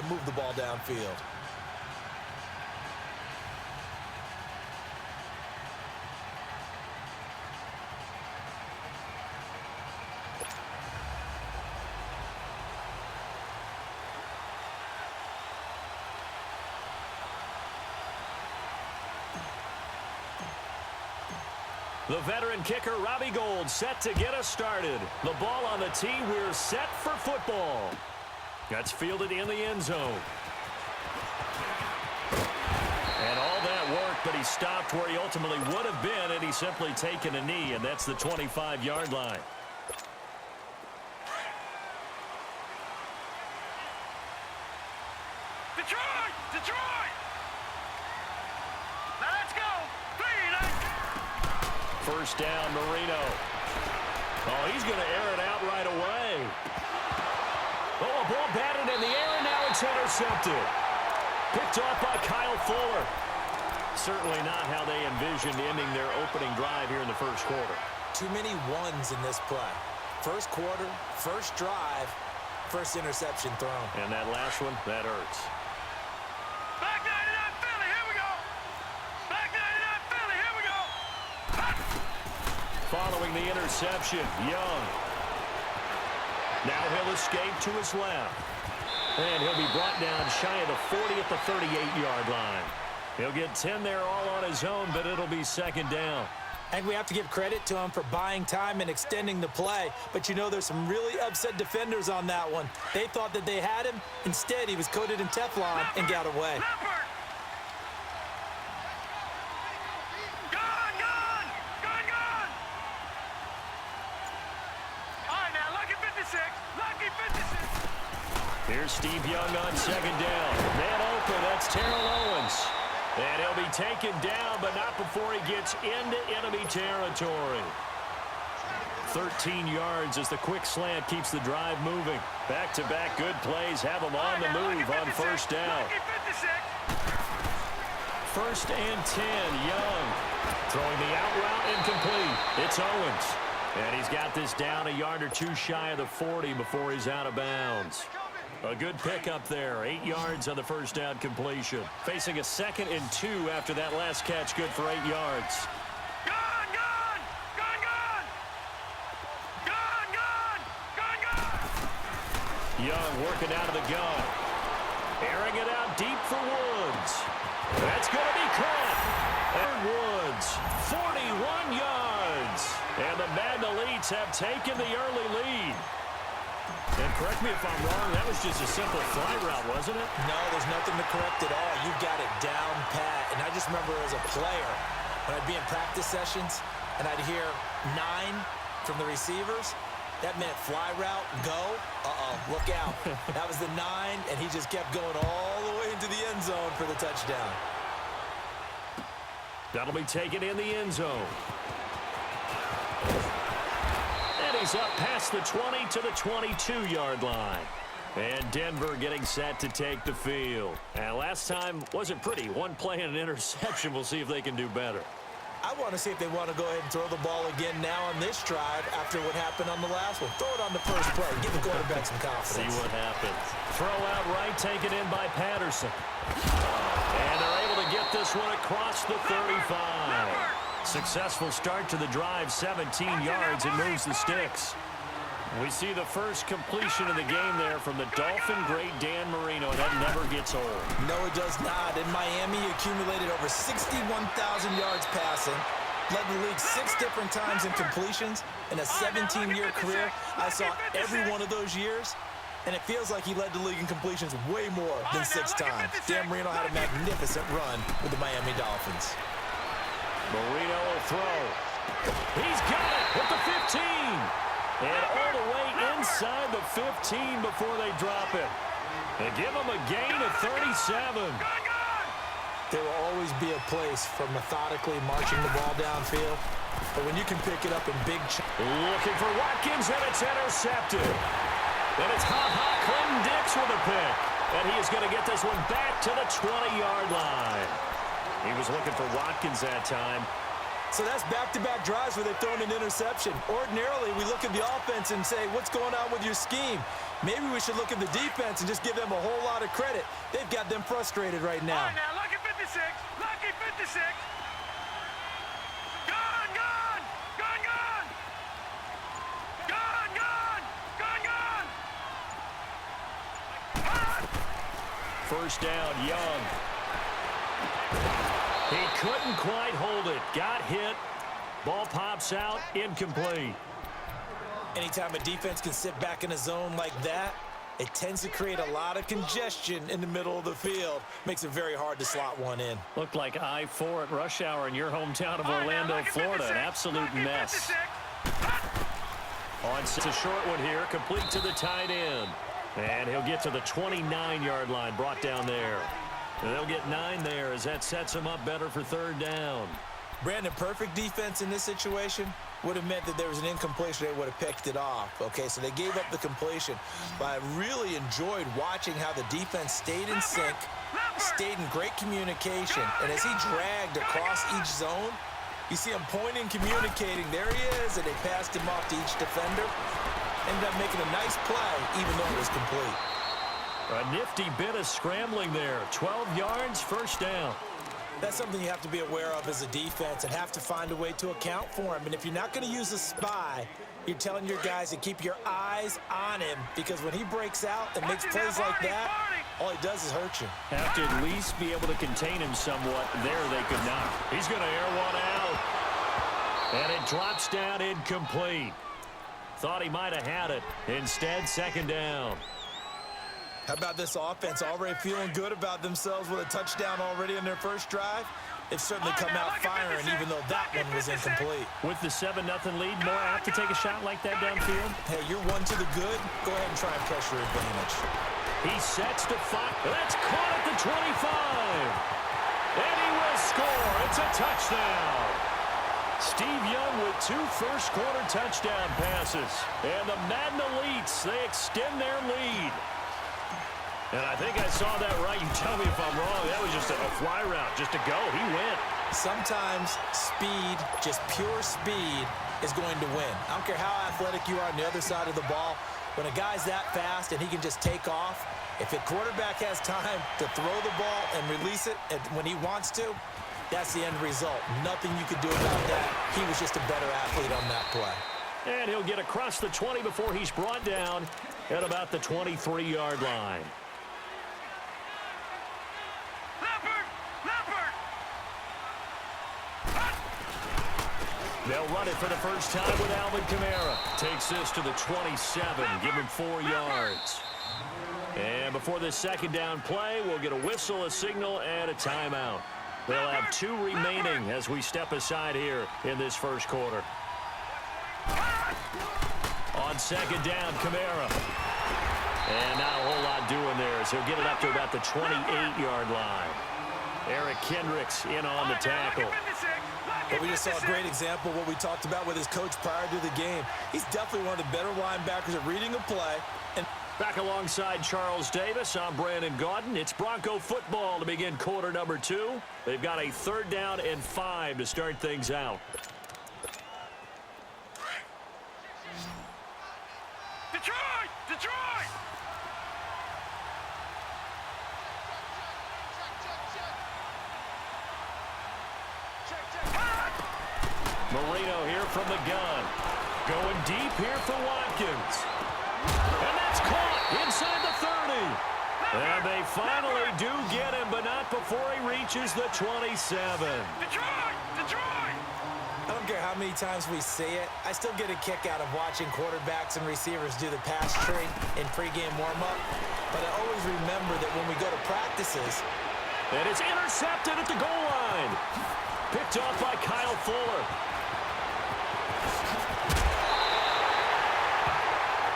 move the ball downfield. The veteran kicker, Robbie Gould, set to get us started. The ball on the tee. We're set for football. That's fielded in the end zone. And all that work, but he stopped where he ultimately would have been had he simply taken a knee, and that's the 25-yard line. Detroit! Detroit! Now let's go! 3-9. First down, Marino. Oh, he's going to air it out right away. Oh, a ball batted in the air, and now it's intercepted. Picked off by Kyle Fuller. Certainly not how they envisioned ending their opening drive here in the first quarter. Too many ones in this play. First quarter, first drive, first interception thrown. And that last one, that hurts. Back 99 Philly, here we go! Back 99 Philly, here we go! Following the interception, Young. Now he'll escape to his left. And he'll be brought down shy of the 40 at the 38-yard line. He'll get 10 there all on his own, but it'll be second down. And we have to give credit to him for buying time and extending the play. But you know, there's some really upset defenders on that one. They thought that they had him. Instead, he was coated in Teflon and got away. Here's Steve Young on second down. Man open, that's Terrell Owens. And he'll be taken down, but not before he gets into enemy territory. 13 yards as the quick slant keeps the drive moving. Back-to-back good plays have him on the move on first down. First and 10, Young. Throwing the out route incomplete. It's Owens. And he's got this down a yard or two shy of the 40 before he's out of bounds. A good pickup there. 8 yards on the first down completion. Facing a 2nd and 2 after that last catch. Good for 8 yards. Gone! Gone! Gone! Gone! Gone! Gone! Gone! Gone! Young working out of the gun. Airing it out deep for Woods. That's going to be caught. And Woods, 41 yards. And the Madden Elites have taken the early lead. And correct me if I'm wrong, that was just a simple fly route, wasn't it? No, there's nothing to correct at all. You've got it down pat. And I just remember as a player, when I'd be in practice sessions and I'd hear 9 from the receivers, that meant fly route, go, look out. That was the 9, and he just kept going all the way into the end zone for the touchdown. That'll be taken in the end zone. And he's up past the 20 to the 22-yard line. And Denver getting set to take the field. And last time wasn't pretty. One play and an interception. We'll see if they can do better. I want to see if they want to go ahead and throw the ball again now on this drive after what happened on the last one. Throw it on the first play. Give the quarterback some confidence. See what happens. Throw out right, taken in by Patterson. And they're able to get this one across the 35. Successful start to the drive, 17 yards, and moves the sticks. We see the first completion of the game there from the Dolphin great Dan Marino. That never gets old. No, it does not. In Miami, he accumulated over 61,000 yards passing. Led the league 6 different times in completions. In a 17-year career, I saw every one of those years. And it feels like he led the league in completions way more than 6 times. Dan Marino had a magnificent run with the Miami Dolphins. Marino will throw. He's got it with the 15. And all the way inside the 15 before they drop it. They give him a gain of 37. There will always be a place for methodically marching the ball downfield. But when you can pick it up in big chunks. Looking for Watkins, and it's intercepted. And it's Clinton Dix with a pick. And he is going to get this one back to the 20-yard line. He was looking for Watkins that time. So that's back-to-back drives where they've thrown an interception. Ordinarily, we look at the offense and say, what's going on with your scheme? Maybe we should look at the defense and just give them a whole lot of credit. They've got them frustrated right now. All right, now, lucky 56. Lucky 56. Gone, gone. Gone, gone. Gone, gone. Gone, gone. First down, Young. He couldn't quite hold it. Got hit. Ball pops out. Incomplete. Anytime a defense can sit back in a zone like that, it tends to create a lot of congestion in the middle of the field. Makes it very hard to slot one in. Looked like I-4 at rush hour in your hometown of Orlando, Florida. An absolute mess. On a short one here, complete to the tight end. And he'll get to the 29-yard line, brought down there. And they'll get 9 there as that sets him up better for third down. Brandon, perfect defense in this situation would have meant that there was an incompletion. They would have picked it off. Okay, so they gave up the completion. But I really enjoyed watching how the defense stayed in sync, stayed in great communication. And as he dragged across each zone, you see him pointing, communicating. There he is, and they passed him off to each defender. Ended up making a nice play, even though it was complete. A nifty bit of scrambling there. 12 yards, first down. That's something you have to be aware of as a defense and have to find a way to account for him. And if you're not going to use a spy, you're telling your guys to keep your eyes on him, because when he breaks out and makes plays like that, all he does is hurt you. Have to at least be able to contain him somewhat. There they could not. He's going to air one out. And it drops down incomplete. Thought he might have had it. Instead, second down. How about this offense already feeling good about themselves with a touchdown already in their first drive? They've certainly come out firing, even though that one was incomplete. With the 7-0 lead, more apt to take a shot like that downfield? Hey, you're one to the good. Go ahead and try and press your advantage. He sets to fire. That's caught at the 25. And he will score. It's a touchdown. Steve Young with 2 first-quarter touchdown passes. And the Madden Elites, they extend their lead. And I think I saw that right. You tell me if I'm wrong. That was just a fly route, just to go. He went. Sometimes speed, just pure speed, is going to win. I don't care how athletic you are on the other side of the ball. When a guy's that fast and he can just take off, if a quarterback has time to throw the ball and release it when he wants to, that's the end result. Nothing you could do about that. He was just a better athlete on that play. And he'll get across the 20 before he's brought down at about the 23-yard line. They'll run it for the first time with Alvin Kamara. Takes this to the 27, give him 4 yards. And before this second down play, we'll get a whistle, a signal, and a timeout. They'll have 2 remaining as we step aside here in this first quarter. On second down, Kamara. And not a whole lot doing there as he'll get it up to about the 28-yard line. Eric Kendricks in on the tackle. But we just saw a great example of what we talked about with his coach prior to the game. He's definitely one of the better linebackers at reading a play. And back alongside Charles Davis, I'm Brandon Gaudin. It's Bronco football to begin quarter number 2. They've got a 3rd down and 5 to start things out. Detroit! Detroit! Marino here from the gun. Going deep here for Watkins. And that's caught inside the 30. And they finally do get him, but not before he reaches the 27. Detroit! Detroit! I don't care how many times we see it, I still get a kick out of watching quarterbacks and receivers do the pass tree in pregame warm-up. But I always remember that when we go to practices. And it's intercepted at the goal line. Picked off by Kyle Fuller.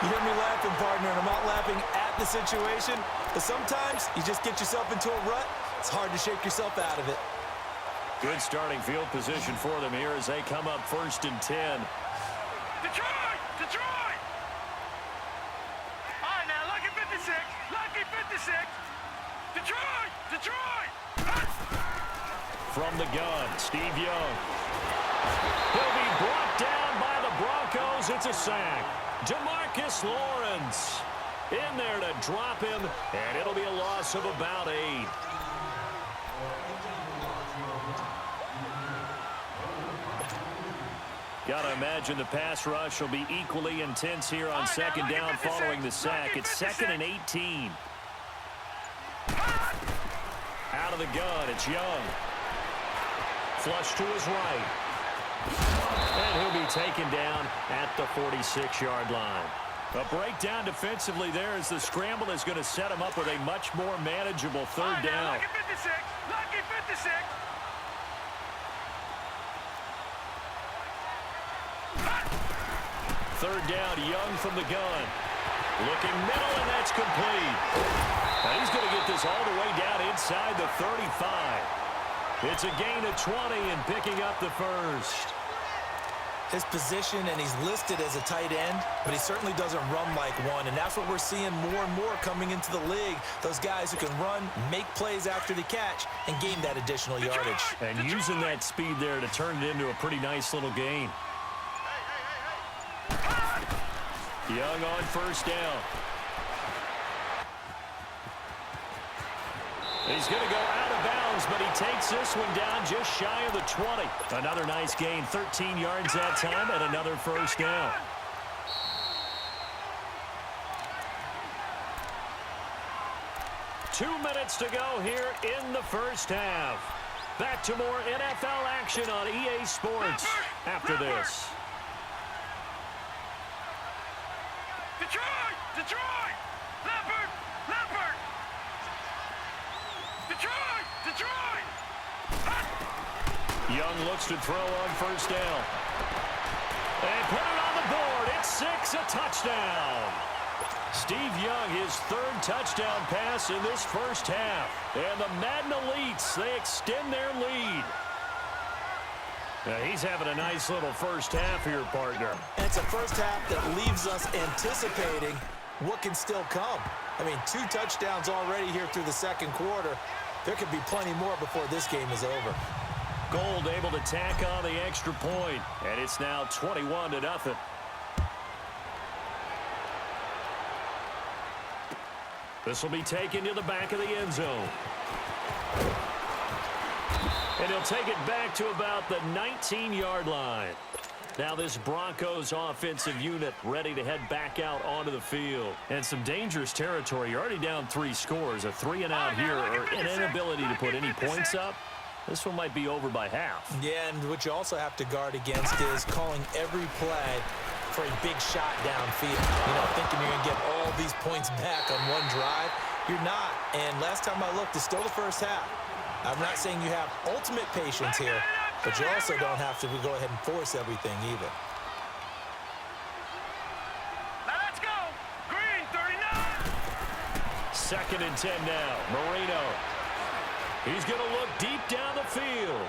You hear me laughing, partner, and I'm not laughing at the situation, but sometimes you just get yourself into a rut. It's hard to shake yourself out of it. Good starting field position for them here as they come up 1st and 10. Detroit! Detroit! All right, now, lucky 56. Lucky 56. Detroit! Detroit! From the gun, Steve Young. He'll be brought down by the Broncos. It's a sack. DeMarcus Lawrence in there to drop him, and it'll be a loss of about 8. Got to imagine the pass rush will be equally intense here on second down following the sack. It's 2nd and 18. Out of the gun, it's Young. Flush to his right. And he'll be taken down at the 46-yard line. A breakdown defensively there as the scramble is going to set him up with a much more manageable third down. Lucky 56. Lucky 56. Third down, Young from the gun. Looking middle, and that's complete. And he's going to get this all the way down inside the 35. It's a gain of 20 and picking up the first. His position, and he's listed as a tight end, but he certainly doesn't run like one, and that's what we're seeing more and more coming into the league. Those guys who can run, make plays after the catch, and gain that additional yardage. And using that speed there to turn it into a pretty nice little gain. Young on first down. He's going to go out of bounds, but he takes this one down just shy of the 20. Another nice gain, 13 yards that time, and another first down. Two minutes to go here in the first half. Back to more NFL action on EA Sports after this. Detroit! Detroit! Leopard! Leopard! Detroit! Detroit! Young looks to throw on first down. And put it on the board. It's 6, a touchdown. Steve Young, his 3rd touchdown pass in this first half. And the Madden Elites, they extend their lead. Now he's having a nice little first half here, partner. And it's a first half that leaves us anticipating what can still come. I mean, 2 touchdowns already here through the second quarter. There could be plenty more before this game is over. Gold able to tack on the extra point, and it's now 21-0. This will be taken to the back of the end zone. And he'll take it back to about the 19-yard line. Now this Broncos offensive unit ready to head back out onto the field. And some dangerous territory. You're already down 3 scores. A 3-and-out here, or an inability to put any points up. This one might be over by half. Yeah, and what you also have to guard against is calling every play for a big shot downfield. You know, thinking you're going to get all these points back on one drive. You're not. And last time I looked, it's still the first half. I'm not saying you have ultimate patience here, but you also don't have to go ahead and force everything either. Now let's go. Green, 39. 2nd and 10 now. Marino. He's going to look deep down the field.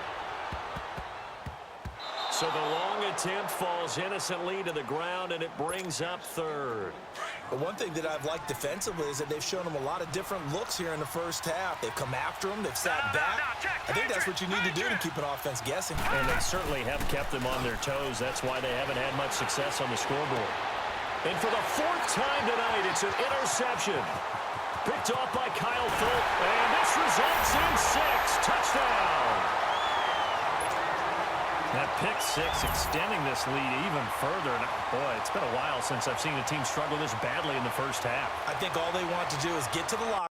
So the long attempt falls innocently to the ground, and it brings up 3rd. But one thing that I've liked defensively is that they've shown them a lot of different looks here in the first half. They've come after them. They've sat back. I think that's what you need to do to keep an offense guessing. And they certainly have kept them on their toes. That's why they haven't had much success on the scoreboard. And for the 4th time tonight, it's an interception. Picked off by Kyle Fultz, and this results in 6. Touchdown. That pick 6 extending this lead even further. And boy, it's been a while since I've seen a team struggle this badly in the first half. I think all they want to do is get to the locker